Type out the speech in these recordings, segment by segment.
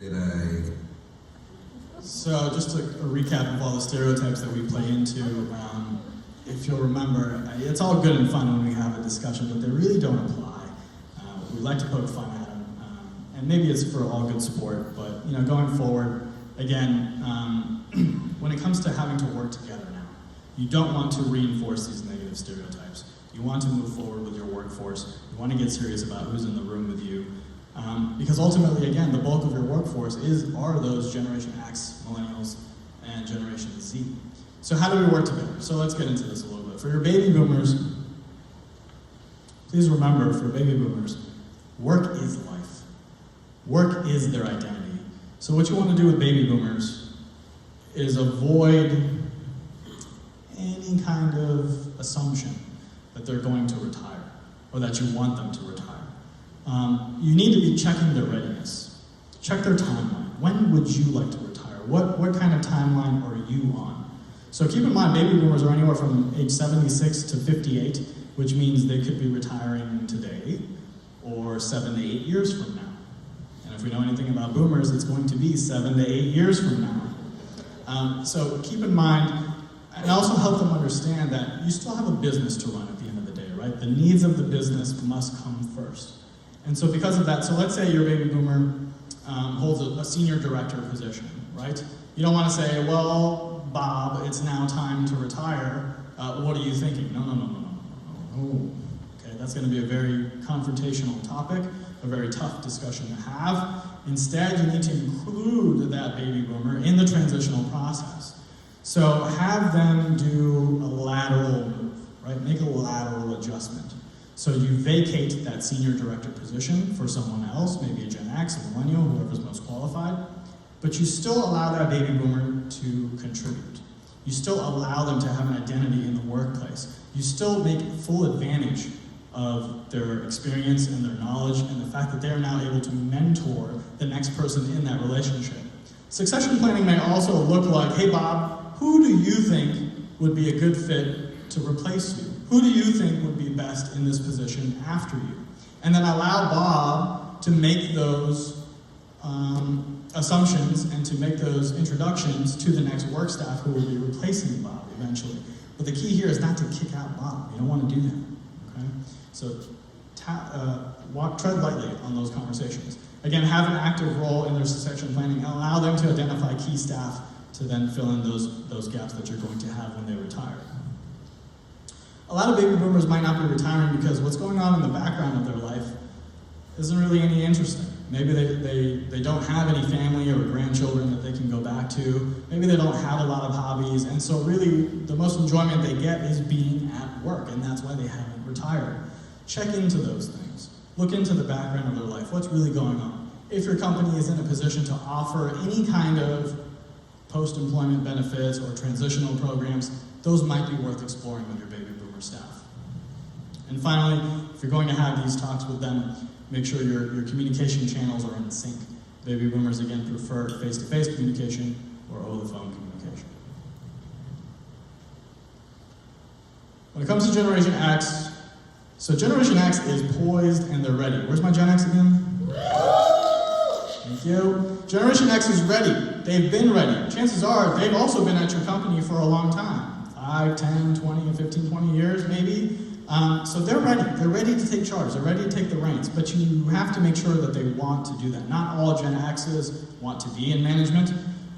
Did I? So just a recap of all the stereotypes that we play into. If you'll remember, it's all good and fun when we have a discussion, but they really don't apply. We like to poke fun at them, and maybe it's for all good sport, but going forward, again, when it comes to having to work together now, you don't want to reinforce these negative stereotypes. You want to move forward with your workforce. You want to get serious about who's in the room with you. Because ultimately, again, the bulk of your workforce are those Generation X, Millennials, and Generation Z. So how do we work together? So let's get into this a little bit. For your baby boomers, please remember, for baby boomers, work is life. Work is their identity. So what you want to do with baby boomers is avoid any kind of assumption that they're going to retire or that you want them to retire. You need to be checking their readiness. Check their timeline. When would you like to retire? What kind of timeline are you on? So keep in mind, baby boomers are anywhere from age 76 to 58, which means they could be retiring today or 7 to 8 years from now. And if we know anything about boomers, it's going to be 7 to 8 years from now. So keep in mind, and also help them understand that you still have a business to run at the end of the day, right? The needs of the business must come first. And so because of that, so let's say your baby boomer holds a senior director position, right? You don't want to say, well, Bob, it's now time to retire. What are you thinking? No. Okay, that's going to be a very confrontational topic, a very tough discussion to have. Instead, you need to include that baby boomer in the transitional process. So have them do a lateral move, right? Make a lateral adjustment. So you vacate that senior director position for someone else, maybe a Gen X, a millennial, whoever's most qualified, but you still allow that baby boomer to contribute. You still allow them to have an identity in the workplace. You still make full advantage of their experience and their knowledge and the fact that they are now able to mentor the next person in that relationship. Succession planning may also look like, hey Bob, who do you think would be a good fit to replace you? Who do you think would be best in this position after you? And then allow Bob to make those assumptions and to make those introductions to the next work staff who will be replacing Bob eventually. But the key here is not to kick out Bob. You don't want to do that. Okay? So tread lightly on those conversations. Again, have an active role in their succession planning and allow them to identify key staff to then fill in those gaps that you're going to have when they retire. A lot of baby boomers might not be retiring because what's going on in the background of their life isn't really any interesting. Maybe they don't have any family or grandchildren that they can go back to. Maybe they don't have a lot of hobbies, and so really the most enjoyment they get is being at work, and that's why they haven't retired. Check into those things. Look into the background of their life. What's really going on? If your company is in a position to offer any kind of post-employment benefits or transitional programs, those might be worth exploring with your baby boomer staff. And finally, if you're going to have these talks with them, make sure your communication channels are in sync. Baby boomers, again, prefer face-to-face communication or over-the-phone communication. When it comes to Generation X, so Generation X is poised and they're ready. Where's my Gen X again? Thank you. Generation X is ready. They've been ready. Chances are they've also been at your company for a long time. 5, 10, 20, 15, 20 years maybe. So they're ready. They're ready to take charge. They're ready to take the reins. But you have to make sure that they want to do that. Not all Gen X's want to be in management,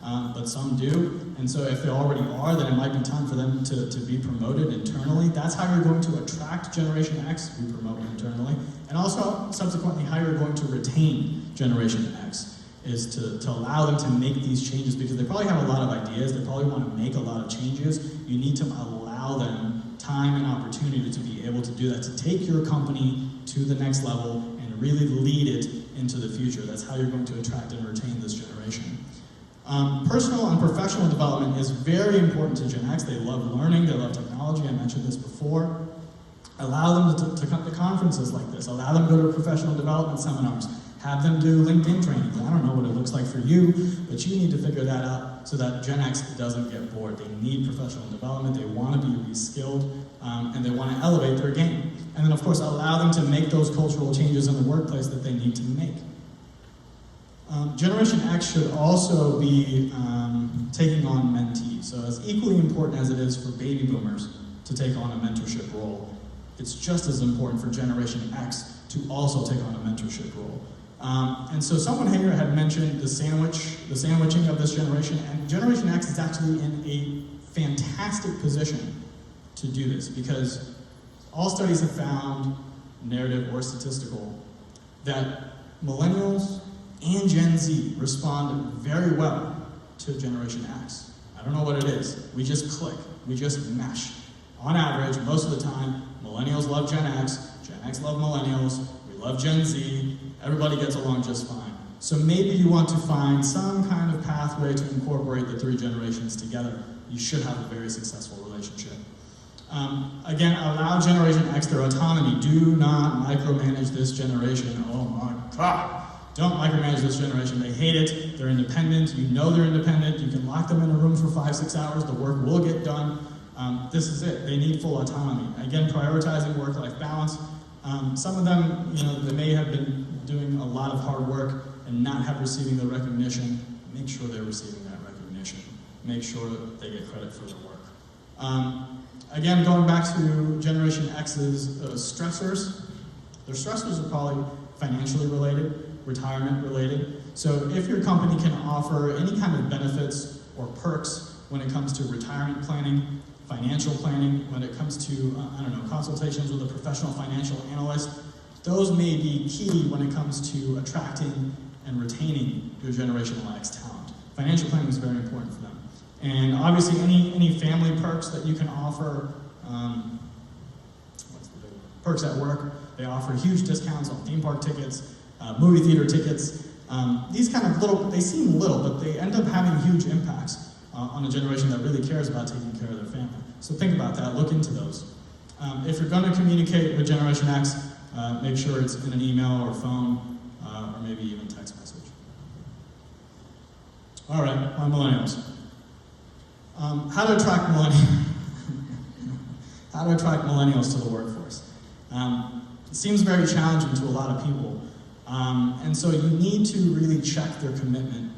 but some do. And so if they already are, then it might be time for them to be promoted internally. That's how you're going to attract Generation X to be promoted internally. And also, subsequently, how you're going to retain Generation X is to allow them to make these changes because they probably have a lot of ideas. They probably want to make a lot of changes. You need to allow them time and opportunity to be able to do that, to take your company to the next level and really lead it into the future. That's how you're going to attract and retain this generation. Personal and professional development is very important to Gen X. They love learning, they love technology, I mentioned this before. Allow them to come to conferences like this. Allow them to go to professional development seminars. Have them do LinkedIn trainings. I don't know what it looks like for you, but you need to figure that out so that Gen X doesn't get bored. They need professional development, they want to be reskilled, and they want to elevate their game. And then, of course, allow them to make those cultural changes in the workplace that they need to make. Generation X should also be taking on mentees. So as equally important as it is for baby boomers to take on a mentorship role, it's just as important for Generation X to also take on a mentorship role. And so someone here had mentioned the sandwiching of this generation, and Generation X is actually in a fantastic position to do this, because all studies have found, narrative or statistical, that millennials and Gen Z respond very well to Generation X. I don't know what it is. We just click. We just mesh. On average, most of the time, millennials love Gen X love millennials, we love Gen Z, everybody gets along just fine. So maybe you want to find some kind of pathway to incorporate the three generations together. You should have a very successful relationship. Again, allow Generation X their autonomy. Do not micromanage this generation. Oh my God. Don't micromanage this generation. They hate it. They're independent. You know they're independent. You can lock them in a room for 5-6 hours. The work will get done. This is it. They need full autonomy. Again, prioritizing work-life balance. Some of them, they may have been doing a lot of hard work and not have receiving the recognition. Make sure they're receiving that recognition. Make sure that they get credit for their work. Again, going back to Generation X's stressors, their stressors are probably financially related, retirement related. So if your company can offer any kind of benefits or perks when it comes to retirement planning, financial planning, when it comes to, consultations with a professional financial analyst, those may be key when it comes to attracting and retaining your Generation X talent. Financial planning is very important for them. And obviously any family perks that you can offer, perks at work, they offer huge discounts on theme park tickets, movie theater tickets. These kind of they seem little, but they end up having huge impacts on a generation that really cares about taking care of their family. So think about that, look into those. If you're going to communicate with Generation X, make sure it's in an email or phone, or maybe even text message. All right, my millennials. How to attract millennials to the workforce. It seems very challenging to a lot of people. And so you need to really check their commitment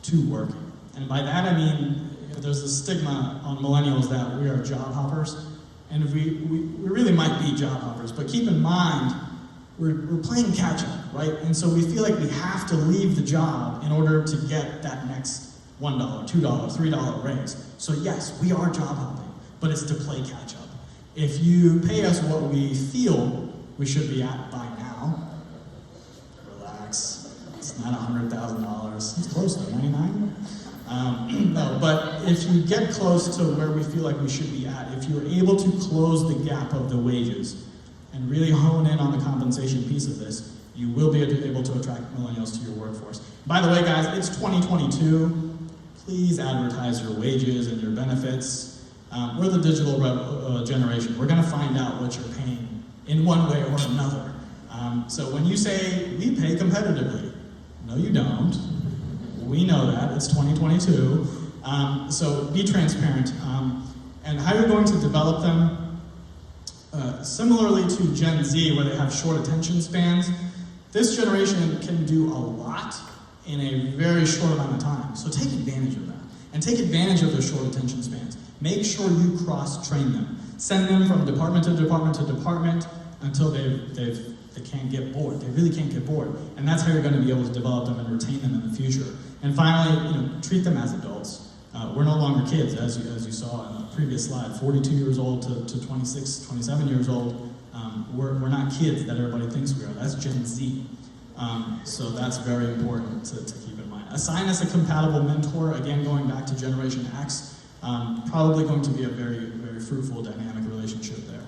to working. And by that I mean, there's a stigma on millennials that we are job hoppers. And we really might be job hoppers, but keep in mind, we're playing catch up, right? And so we feel like we have to leave the job in order to get that next $1, $2, $3 raise. So yes, we are job hopping, but it's to play catch up. If you pay us what we feel we should be at by now, relax, it's not $100,000, it's close to 99. No, but if you get close to where we feel like we should be at, if you're able to close the gap of the wages and really hone in on the compensation piece of this, you will be able to attract millennials to your workforce. By the way, guys, it's 2022. Please advertise your wages and your benefits. We're the digital generation. We're going to find out what you're paying in one way or another. So when you say, we pay competitively, no you don't. We know that, it's 2022. So be transparent. And how you're going to develop them, similarly to Gen Z, where they have short attention spans, this generation can do a lot in a very short amount of time. So take advantage of that. And take advantage of their short attention spans. Make sure you cross-train them. Send them from department to department to department until they can't get bored. They really can't get bored. And that's how you're going to be able to develop them and retain them in the future. And finally, treat them as adults. We're no longer kids, as you saw in the previous slide, 42 years old to 26, 27 years old. We're not kids that everybody thinks we are. That's Gen Z. So that's very important to keep in mind. Assign us a compatible mentor. Again, going back to Generation X, probably going to be a very, very fruitful, dynamic relationship there.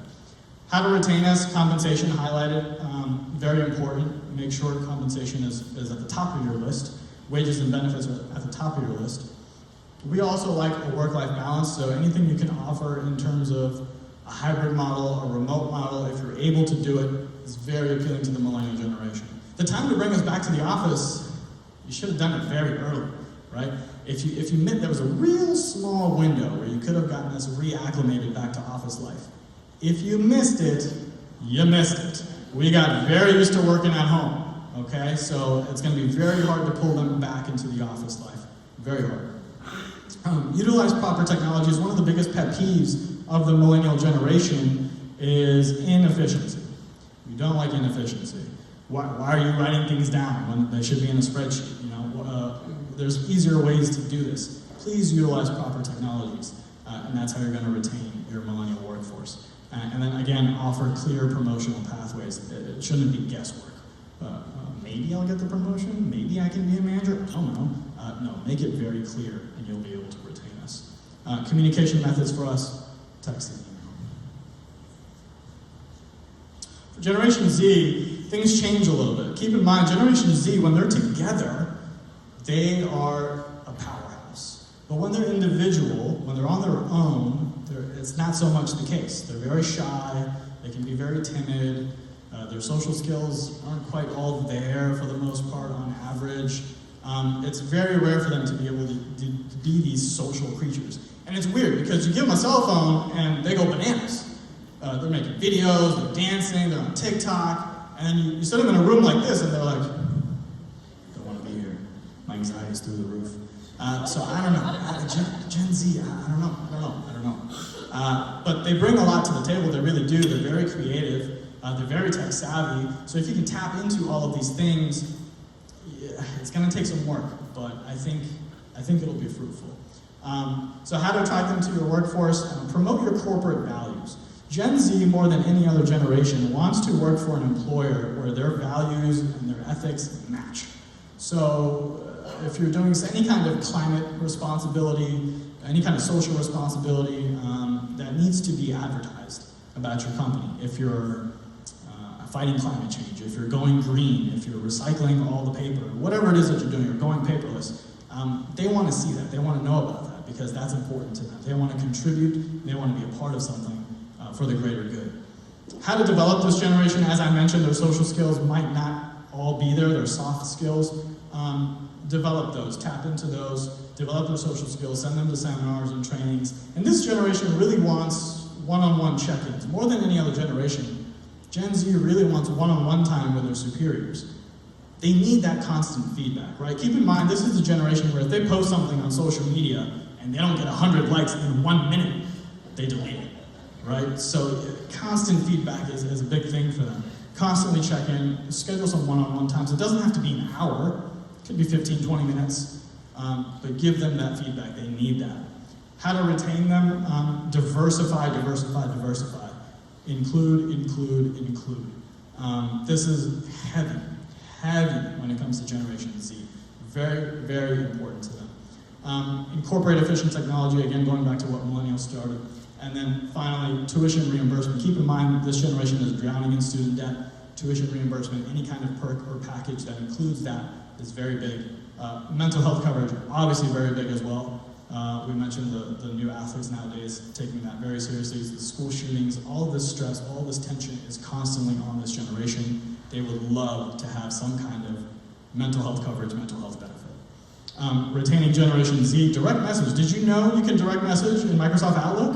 How to retain us, compensation highlighted, very important. Make sure compensation is at the top of your list. Wages and benefits are at the top of your list. We also like a work-life balance, so anything you can offer in terms of a hybrid model, a remote model, if you're able to do it, is very appealing to the millennial generation. The time to bring us back to the office, you should have done it very early, right? If you meant there was a real small window where you could have gotten us reacclimated back to office life. If you missed it, you missed it. We got very used to working at home, okay? So it's going to be very hard to pull them back into the office life. Very hard. Utilize proper technology is one of the biggest pet peeves of the millennial generation is inefficiency. We don't like inefficiency. Why are you writing things down when they should be in a spreadsheet? There's easier ways to do this. Please utilize proper technologies, and that's how you're going to retain your millennial workforce. And then again, offer clear promotional pathways. It shouldn't be guesswork. Maybe I'll get the promotion, maybe I can be a manager, I don't know. No, make it very clear and you'll be able to retain us. Communication methods for us, text and email. For Generation Z, things change a little bit. Keep in mind, Generation Z, when they're together, they are a powerhouse. But when they're individual, when they're on their own, it's not so much the case. They're very shy, they can be very timid, their social skills aren't quite all there for the most part on average. It's very rare for them to be able to be these social creatures. And it's weird because you give them a cell phone and they go bananas. They're making videos, they're dancing, they're on TikTok, and you set them in a room like this and they're like, don't want to be here. My anxiety's through the roof. So I don't know. Gen Z, I don't know. But they bring a lot to the table, they really do. They're very creative. They're very tech savvy, so if you can tap into all of these things, it's going to take some work, but I think it'll be fruitful. So how to attract them to your workforce? Promote your corporate values. Gen Z, more than any other generation, wants to work for an employer where their values and their ethics match. So if you're doing any kind of climate responsibility, any kind of social responsibility, that needs to be advertised about your company. If you're fighting climate change, if you're going green, if you're recycling all the paper, whatever it is that you're doing, you're going paperless, they want to see that. They want to know about that because that's important to them. They want to contribute, they want to be a part of something for the greater good. How to develop this generation? As I mentioned, their social skills might not all be there, their soft skills. Develop those, tap into those, develop their social skills, send them to seminars and trainings. And this generation really wants one-on-one check-ins. More than any other generation, Gen Z really wants one-on-one time with their superiors. They need that constant feedback, right? Keep in mind, this is a generation where if they post something on social media and they don't get 100 likes in 1 minute, they delete it, right? So constant feedback is a big thing for them. Constantly check in, schedule some one-on-one times. It doesn't have to be an hour. It could be 15, 20 minutes, but give them that feedback. They need that. How to retain them? Diversify. Include. This is heavy when it comes to Generation Z. Very, very important to them. Incorporate efficient technology, again, going back to what Millennials started. And then finally, tuition reimbursement. Keep in mind, this generation is drowning in student debt. Tuition reimbursement, any kind of perk or package that includes that is very big. Mental health coverage, obviously very big as well. We mentioned the new athletes nowadays taking that very seriously. The school shootings, all of this stress, all of this tension is constantly on this generation. They would love to have some kind of mental health coverage, mental health benefit. Retaining Generation Z, direct message. Did you know you can direct message in Microsoft Outlook?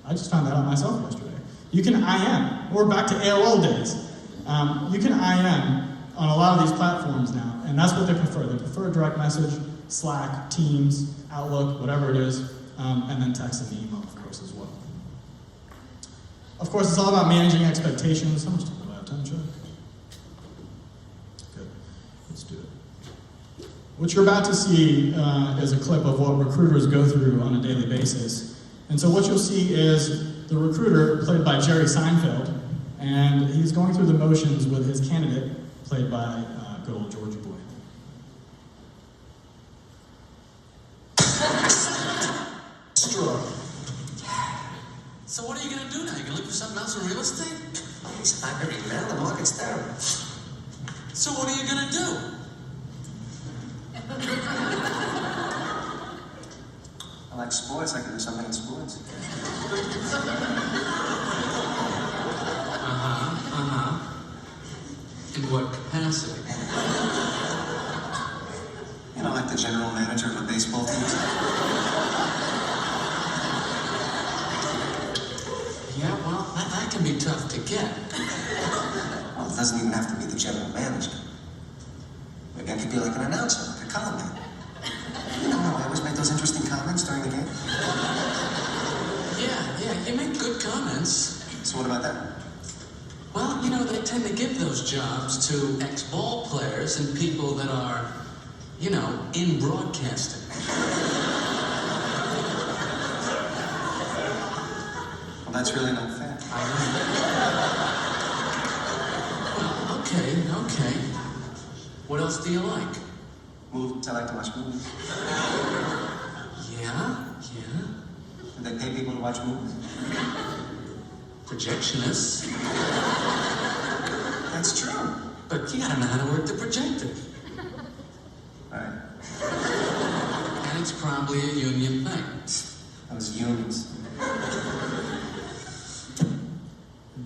I just found that out myself yesterday. You can IM, or back to AOL days. You can IM on a lot of these platforms now, and that's what they prefer. They prefer direct message, Slack, Teams, Outlook, whatever it is, and then text and email, of course, as well. Of course, it's all about managing expectations. How much time do I have? Time check? Good. Let's do it. What you're about to see is a clip of what recruiters go through on a daily basis. And so what you'll see is the recruiter, played by Jerry Seinfeld, and he's going through the motions with his candidate, played by good old Georgie Boy. So what are you going to do now? You going to look for something else in real estate? It's not very man. The market's terrible. So what are you going to do? I like sports. I can do something in sports. In what capacity? You know, like the general manager of a baseball team. Yeah, well, that can be tough to get. Well, it doesn't even have to be the general manager. be like an announcer, like a columnist. You know, I always make those interesting comments during the game. Yeah, you make good comments. So what about that? Well, you know, they tend to give those jobs to ex-ball players and people that are, you know, in broadcasting. Well, that's really not fair. Well, okay. What else do you like? Movies, I like to watch movies. Yeah. Do they pay people to watch movies? Projectionists. That's true. But you gotta know how to work the projector. Right. And it's probably a union